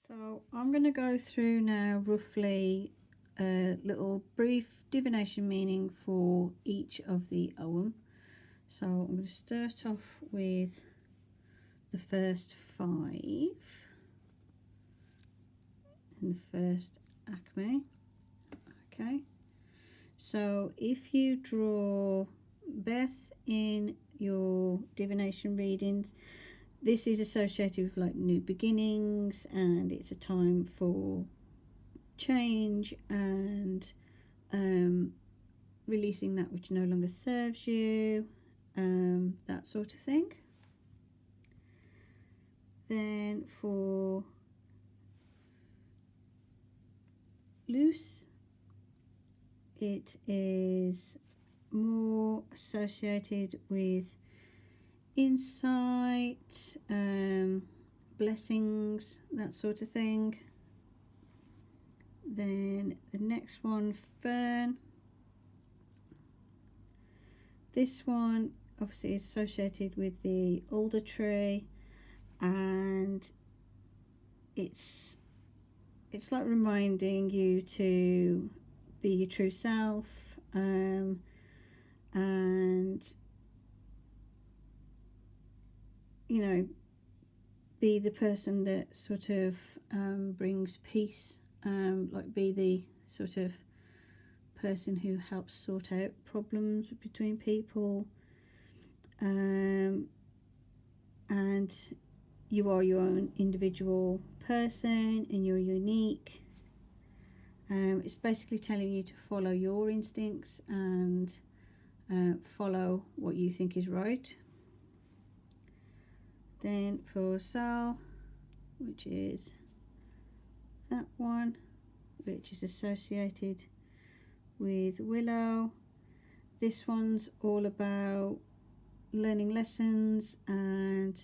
So I'm going to go through now roughly a little brief divination meaning for each of the Ogham. So I'm going to start off with the first 5 and the first acme. Okay, so if you draw Beth in your divination readings, this is associated with like new beginnings, and it's a time for change and releasing that which no longer serves you, that sort of thing. Then for Luce, it is more associated with insight, blessings, that sort of thing. Then the next one, Fern. This one obviously is associated with the alder tree, and it's like reminding you to be your true self, and you know, be the person that sort of brings peace, like be the sort of person who helps sort out problems between people, and you are your own individual person and you're unique. It's basically telling you to follow your instincts and follow what you think is right. Then for Sal, which is that one, which is associated with Willow, this one's all about learning lessons, and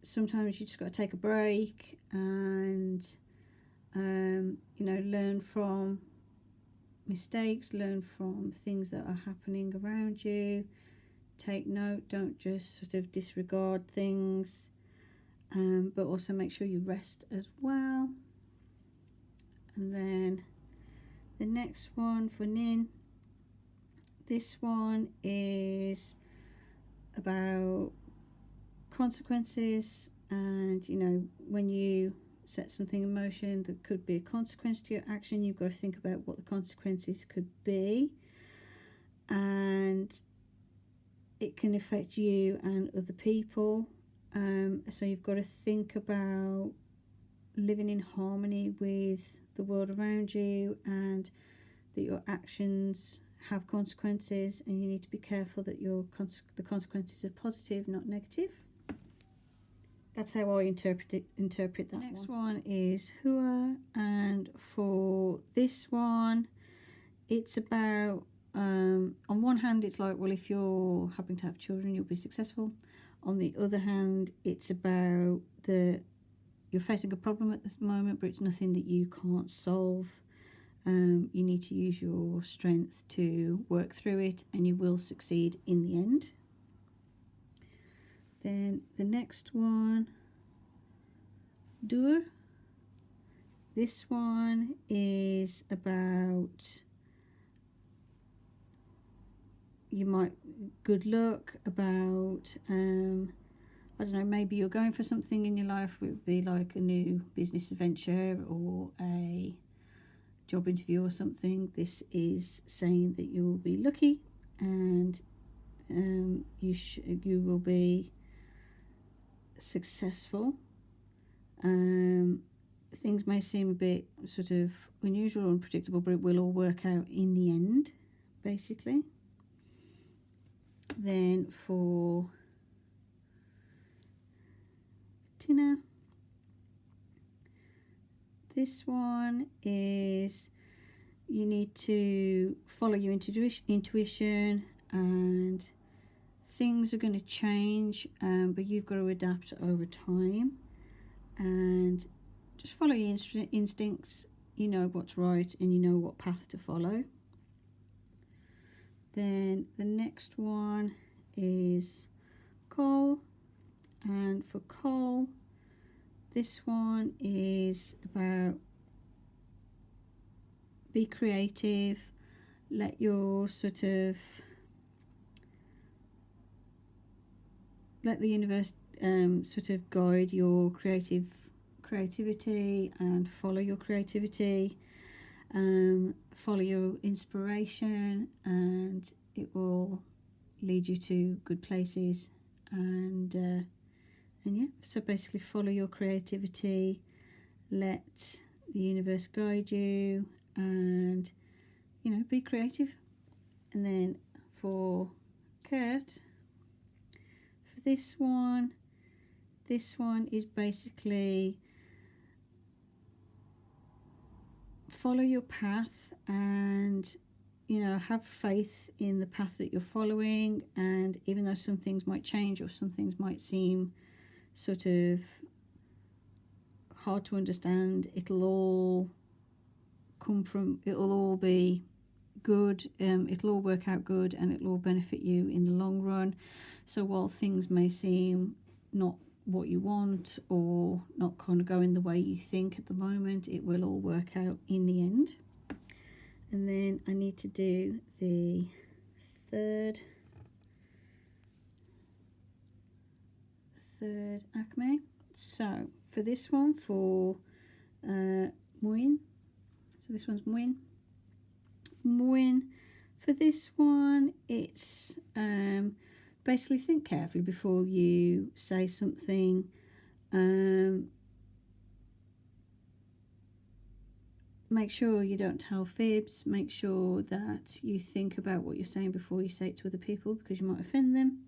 sometimes you just got to take a break and you know, learn from mistakes, learn from things that are happening around you, take note, don't just sort of disregard things, but also make sure you rest as well. And then the next one for Nin, this one is about consequences, and you know, when you set something in motion that could be a consequence to your action, you've got to think about what the consequences could be, and it can affect you and other people, so you've got to think about living in harmony with the world around you, and that your actions have consequences, and you need to be careful that the consequences are positive, not negative. That's how I interpret that. Next one is Hua, and for this one, it's about on one hand, it's like, well, if you're hoping to have children, you'll be successful. On the other hand, it's about you're facing a problem at this moment, but it's nothing that you can't solve. You need to use your strength to work through it, and you will succeed in the end. Then the next one, Dur. This one is about good luck, about I don't know, maybe you're going for something in your life. It would be like a new business adventure or a job interview or something. This is saying that you will be lucky, and you will be successful. Things may seem a bit sort of unusual or unpredictable, but it will all work out in the end, basically. Then for Tina, this one is you need to follow your intuition, and things are going to change, but you've got to adapt over time and just follow your instincts. You know what's right, and you know what path to follow. Then the next one is Cole, and for Cole, This one is about be creative, let your let the universe sort of guide your creativity and follow your creativity, follow your inspiration, and it will lead you to good places. And yeah, so basically follow your creativity, let the universe guide you, and be creative. And then for Kurt, for this one is basically follow your path, and have faith in the path that you're following. And even though some things might change or some things might seem sort of hard to understand, it'll all be good, it'll all work out good, and it'll all benefit you in the long run. So while things may seem not what you want or not kind of going the way you think at the moment, it will all work out in the end. And then I need to do the third Acme. So for this one, for Muin, so this one's Muin. For this one, it's basically think carefully before you say something. Make sure you don't tell fibs. Make sure that you think about what you're saying before you say it to other people, because you might offend them.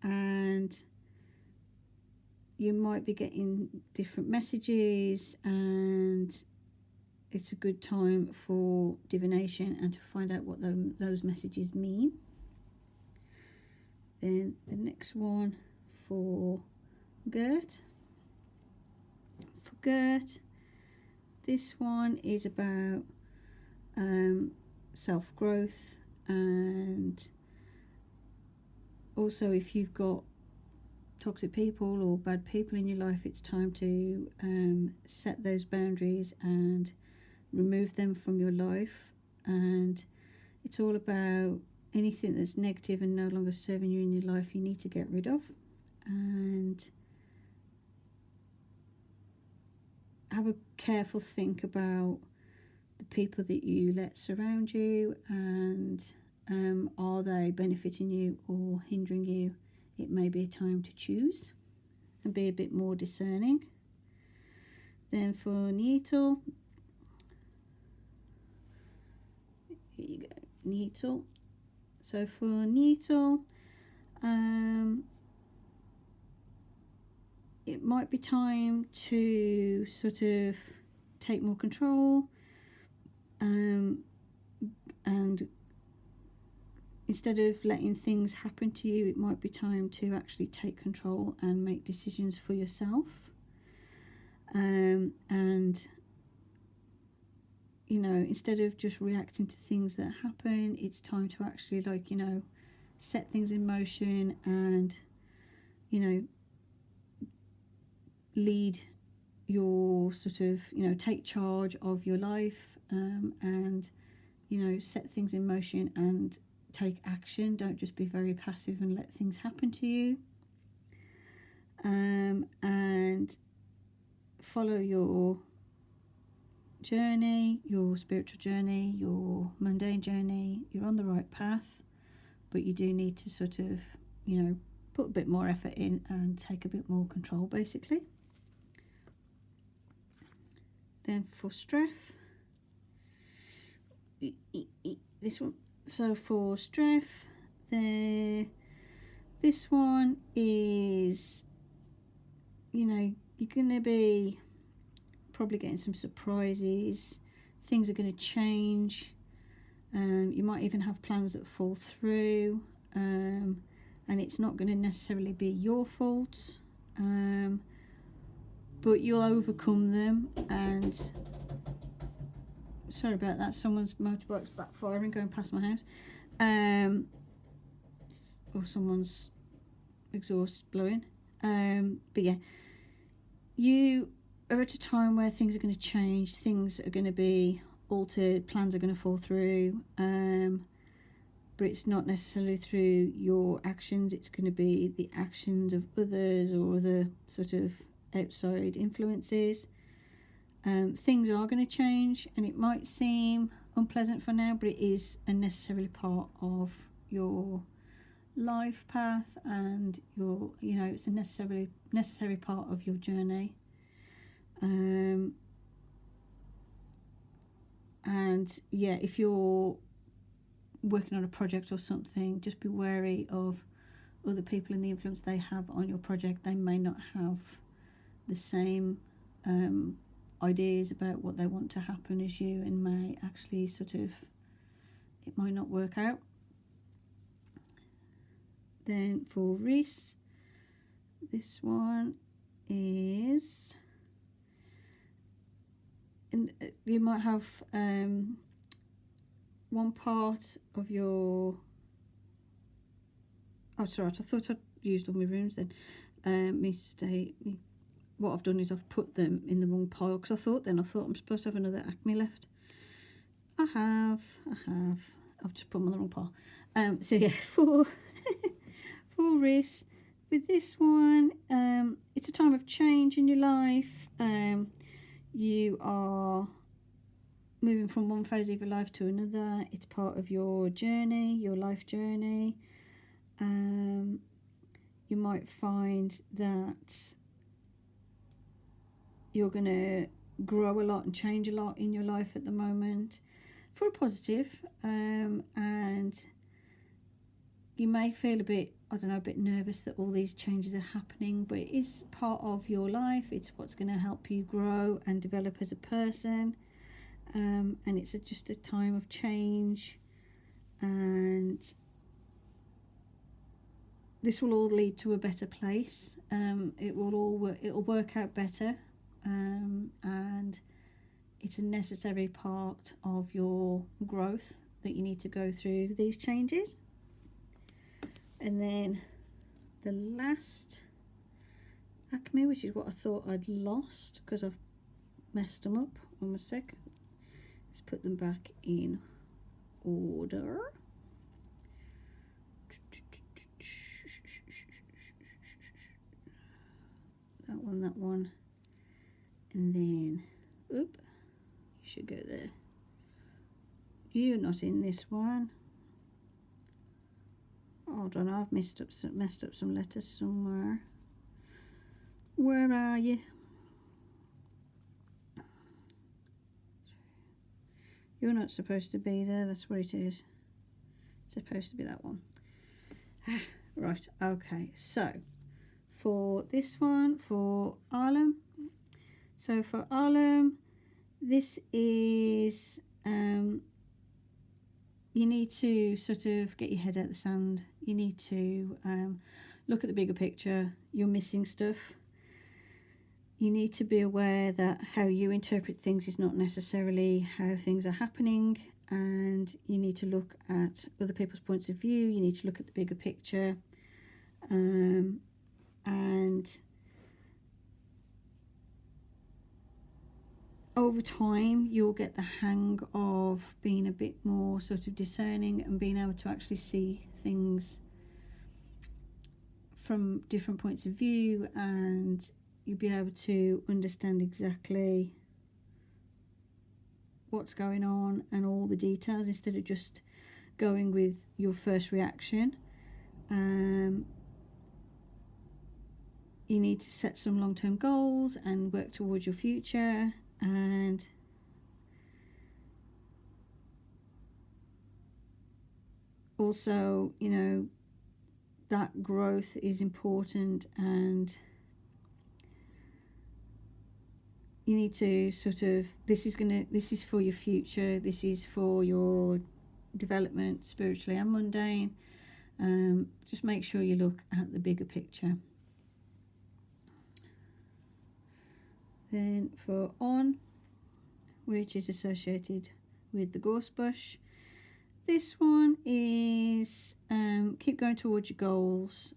And you might be getting different messages, and it's a good time for divination and to find out what those messages mean. Then the next one for Gert. For Gert, this one is about self-growth, and also if you've got toxic people or bad people in your life, it's time to set those boundaries and remove them from your life. And it's all about anything that's negative and no longer serving you in your life, you need to get rid of. And have a careful think about the people that you let surround you, and are they benefiting you or hindering you? It may be a time to choose and be a bit more discerning. Then for Neetle, here you go, Neetle. So for Neetle, it might be time to sort of take more control, and instead of letting things happen to you, it might be time to actually take control and make decisions for yourself. And instead of just reacting to things that happen, it's time to actually set things in motion and lead your take charge of your life, and set things in motion and take action. Don't just be very passive and let things happen to you. And follow your journey, your spiritual journey, your mundane journey. You're on the right path, but you do need to put a bit more effort in and take a bit more control, basically. Then for Streff, this one. So for Streff, this one is, you're going to be probably getting some surprises. Things are going to change. You might even have plans that fall through, and it's not going to necessarily be your fault, but you'll overcome them. And sorry about that, someone's motorbike's backfiring going past my house, or someone's exhaust blowing. But yeah, you are at a time where things are going to change, things are going to be altered, plans are going to fall through, but it's not necessarily through your actions, it's going to be the actions of others or other sort of outside influences. Things are going to change, and it might seem unpleasant for now, but it is a necessarily part of your life path, and your, you know, it's a necessary part of your journey. And yeah, if you're working on a project or something, just be wary of other people and the influence they have on your project. They may not have the same ideas about what they want to happen as you, and may actually sort of, it might not work out. Then for Reese, this one is, and you might have one part of your, oh sorry, I thought I'd used all my rooms then. What I've done is I've put them in the wrong pile, because I thought I'm supposed to have another Acme left. I have. I've just put them on the wrong pile. So yeah, for for Reese, with this one, it's a time of change in your life. You are moving from one phase of your life to another. It's part of your journey, your life journey. You might find that you're going to grow a lot and change a lot in your life at the moment for a positive, and you may feel a bit, I don't know, a bit nervous that all these changes are happening, but it is part of your life. It's what's going to help you grow and develop as a person, and it's just a time of change, and this will all lead to a better place. It'll work out better, and it's a necessary part of your growth that you need to go through these changes. And then the last Acme, which is what I thought I'd lost because I've messed them up. 1 sec. Let's put them back in order. That one, and then, oop, you should go there. You're not in this one. Hold on, I've messed up some letters somewhere. Where are you? You're not supposed to be there. That's where it is. It's supposed to be that one. Right, okay, so for this one, for Ogham, so for Ogham, this is, you need to sort of get your head out of the sand. You need to look at the bigger picture. You're missing stuff. You need to be aware that how you interpret things is not necessarily how things are happening, and you need to look at other people's points of view. You need to look at the bigger picture, and over time you'll get the hang of being a bit more sort of discerning and being able to actually see things from different points of view, and you'll be able to understand exactly what's going on and all the details, instead of just going with your first reaction. You need to set some long-term goals and work towards your future, and also, you know, that growth is important, and you need to sort of, this is for your future, this is for your development spiritually and mundane. Just make sure you look at the bigger picture. Then for On, which is associated with the gorse bush, this one is keep going towards your goals.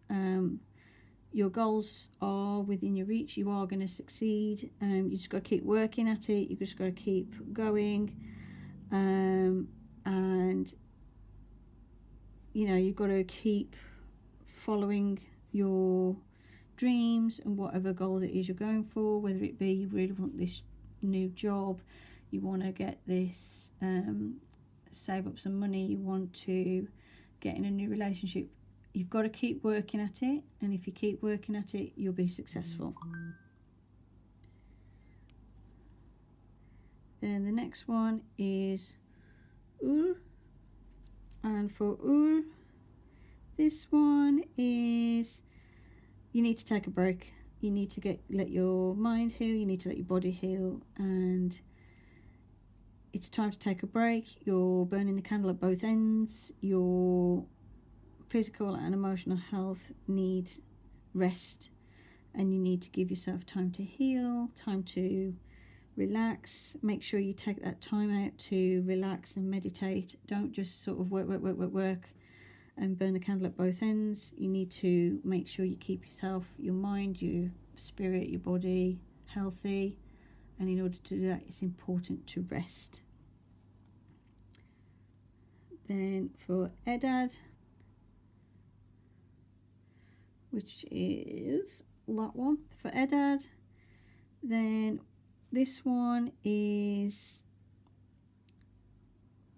your goals are within your reach. You are going to succeed. You just got to keep working at it. You just got to keep going, and you know, you've got to keep following your dreams and whatever goals it is you're going for, whether it be you really want this new job, you want to get this, save up some money, you want to get in a new relationship. You've got to keep working at it, and if you keep working at it, you'll be successful. Then the next one is Ur, and for Ur, this one is you need to take a break. You need to let your mind heal, you need to let your body heal, and it's time to take a break. You're burning the candle at both ends. Your physical and emotional health need rest, and you need to give yourself time to heal, time to relax. Make sure you take that time out to relax and meditate. Don't just sort of work and burn the candle at both ends. You need to make sure you keep yourself, your mind, your spirit, your body healthy, and in order to do that, it's important to rest. Then for Eddad, which is that one, for Eddad, then this one is,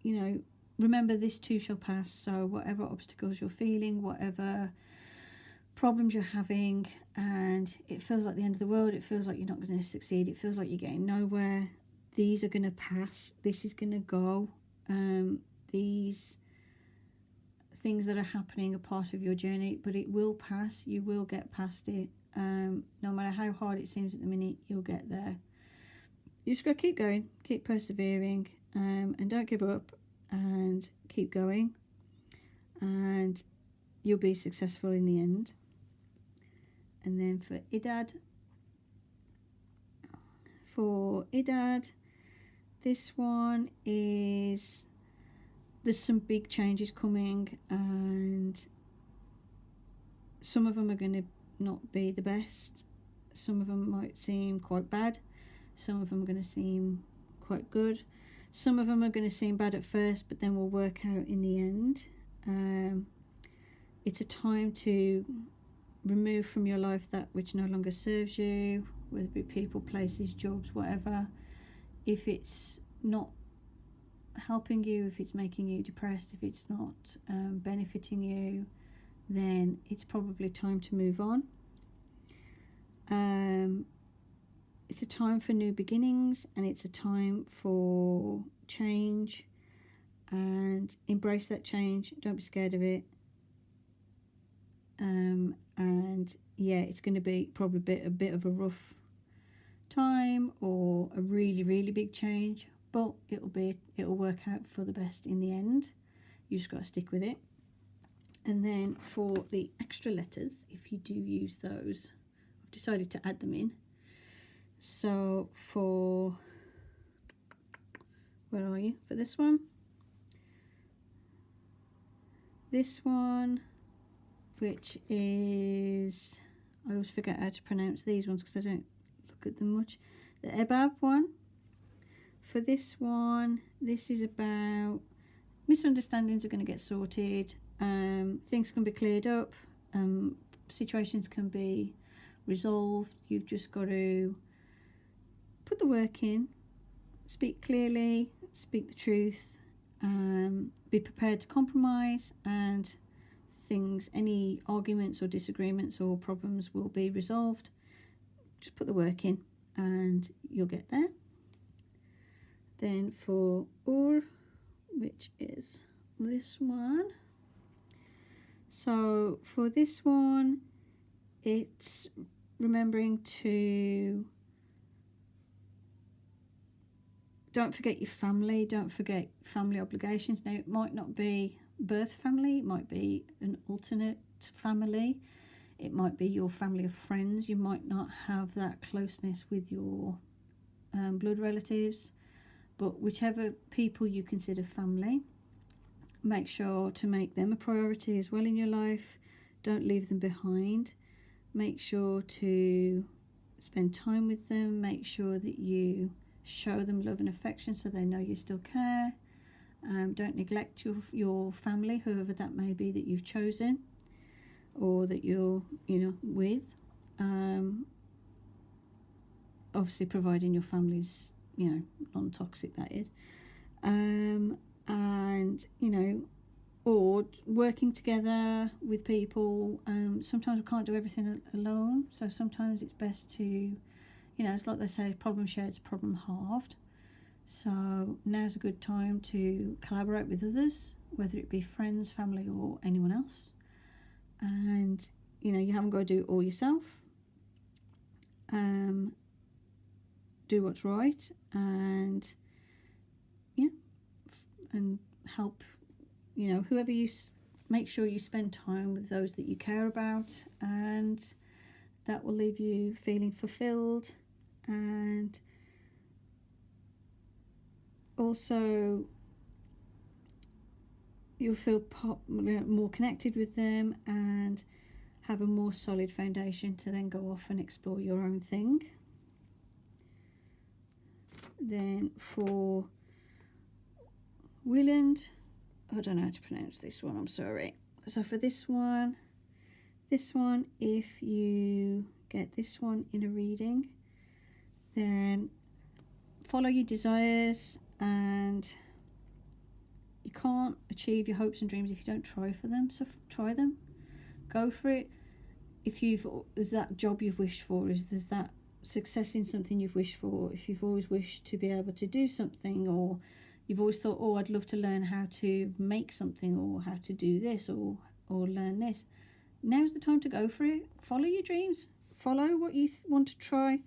you know, remember this too shall pass. So whatever obstacles you're feeling, whatever problems you're having, and it feels like the end of the world, it feels like you're not going to succeed, it feels like you're getting nowhere, these are going to pass, this is going to go. These things that are happening are part of your journey, but it will pass. You will get past it. No matter how hard it seems at the minute, you'll get there. You just got to keep going, keep persevering, and don't give up, and keep going, and you'll be successful in the end. And then for Idad, this one is, there's some big changes coming, and some of them are going to not be the best. Some of them might seem quite bad. Some of them are going to seem quite good. Some of them are going to seem bad at first, but then will work out in the end. It's a time to remove from your life that which no longer serves you, whether it be people, places, jobs, whatever. If it's not helping you, if it's making you depressed, if it's not benefiting you, then it's probably time to move on. It's a time for new beginnings, and it's a time for change, and embrace that change. Don't be scared of it. And yeah, it's going to be probably a bit of a rough time, or a really, really big change, but it'll work out for the best in the end. You just got to stick with it. And then for the extra letters, if you do use those, I've decided to add them in. So for, where are you? For this one, which is, I always forget how to pronounce these ones because I don't look at them much. The Ebab one. For this one, this is about misunderstandings are going to get sorted. Things can be cleared up. Situations can be resolved. You've just got to put the work in, speak clearly, speak the truth, be prepared to compromise, and any arguments or disagreements or problems will be resolved. Just put the work in and you'll get there. Then for Ur, which is this one. So for this one, it's remembering to don't forget your family, don't forget family obligations. Now, it might not be birth family, it might be an alternate family, it might be your family of friends. You might not have that closeness with your blood relatives, but whichever people you consider family, make sure to make them a priority as well in your life. Don't leave them behind. make sure to spend time with them, make sure that you show them love and affection so they know you still care. Don't neglect your family, whoever that may be that you've chosen or that you're with. Obviously providing your family's non-toxic, that is. And or working together with people. Sometimes we can't do everything alone, so sometimes it's best to, it's like they say, problem shared is problem halved. So now's a good time to collaborate with others, whether it be friends, family, or anyone else. And you haven't got to do it all yourself. Do what's right, and and help whoever make sure you spend time with those that you care about, and that will leave you feeling fulfilled, and also you'll feel more connected with them and have a more solid foundation to then go off and explore your own thing. Then for Willand, I don't know how to pronounce this one, I'm sorry. So for this one, if you get this one in a reading, then follow your desires, and you can't achieve your hopes and dreams if you don't try for them. So try them, go for it. If there's that job you've wished for, there's that success in something you've wished for, if you've always wished to be able to do something, or you've always thought, oh, I'd love to learn how to make something, or how to do this, or learn this, now's the time to go for it. Follow your dreams, follow what you want to try,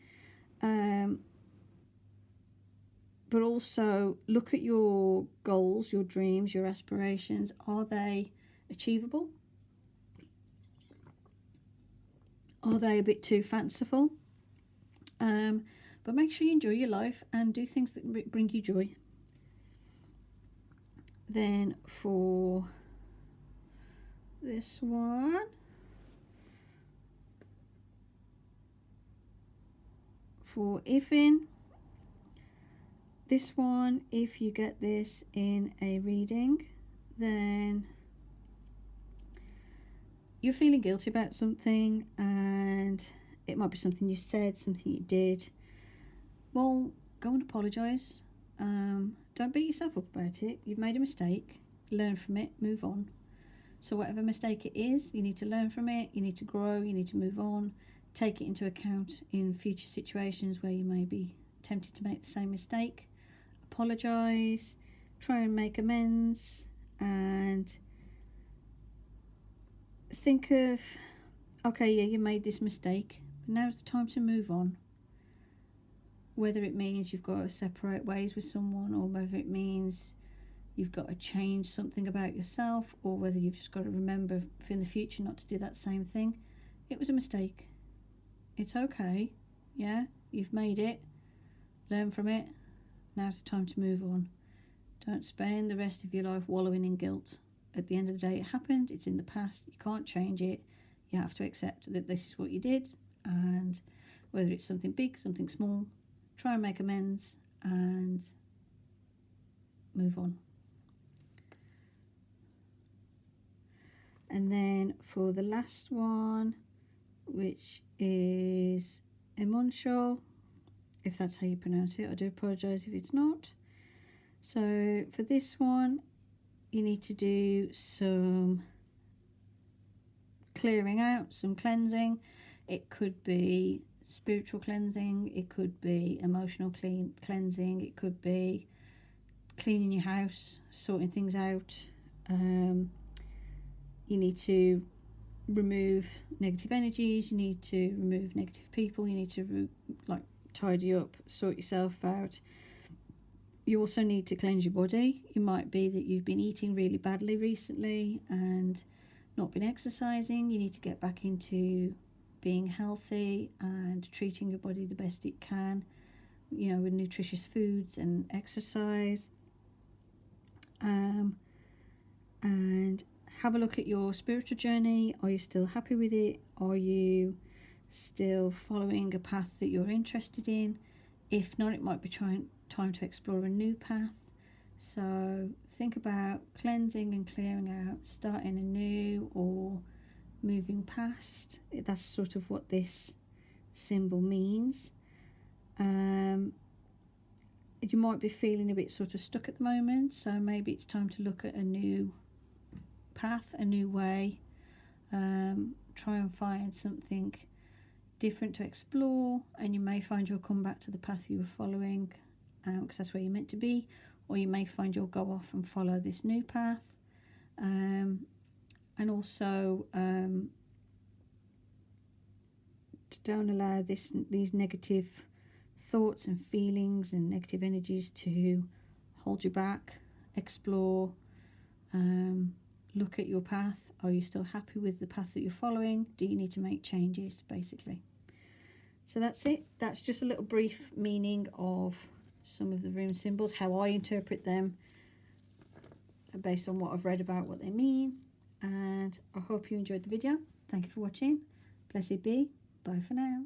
but also look at your goals, your dreams, your aspirations. Are they achievable? Are they a bit too fanciful? But make sure you enjoy your life and do things that bring you joy. Then for this one, for Ifin, this one, if you get this in a reading, then you're feeling guilty about something, and it might be something you said, something you did. Well, go and apologise. Don't beat yourself up about it. You've made a mistake. Learn from it. Move on. So whatever mistake it is, you need to learn from it. You need to grow. You need to move on. Take it into account in future situations where you may be tempted to make the same mistake. Apologise. Try and make amends. And think of, okay, yeah, you made this mistake, but now's the time to move on. Whether it means you've got to separate ways with someone, or whether it means you've got to change something about yourself, or whether you've just got to remember in the future not to do that same thing. It was a mistake. It's okay. Yeah, you've made it. Learn from it. Now's the time to move on. Don't spend the rest of your life wallowing in guilt. At the end of the day, it happened. It's in the past. You can't change it. You have to accept that this is what you did, and whether it's something big, something small, try and make amends and move on. And then for the last one, which is Emunshol, if that's how you pronounce it, I do apologise if it's not. So for this one, you need to do some clearing out, some cleansing. It could be spiritual cleansing, it could be emotional cleansing, it could be cleaning your house, sorting things out. You need to remove negative energies, you need to remove negative people, you need to tidy up, sort yourself out. You also need to cleanse your body. It might be that you've been eating really badly recently and not been exercising. You need to get back into being healthy and treating your body the best it can, with nutritious foods and exercise. And have a look at your spiritual journey. Are you still happy with it? Are you still following a path that you're interested in. If not, it might be time to explore a new path. So think about cleansing and clearing out, starting anew or moving past. That's sort of what this symbol means. You might be feeling a bit sort of stuck at the moment, so maybe it's time to look at a new path, a new way. Try and find something different to explore, and you may find you'll come back to the path you were following, because that's where you're meant to be, or you may find you'll go off and follow this new path. And also don't allow these negative thoughts and feelings and negative energies to hold you back. Explore, look at your path. Are you still happy with the path that you're following? Do you need to make changes, basically? So that's it. That's just a little brief meaning of some of the rune symbols, how I interpret them based on what I've read about what they mean. And I hope you enjoyed the video. Thank you for watching. Blessed be. Bye for now.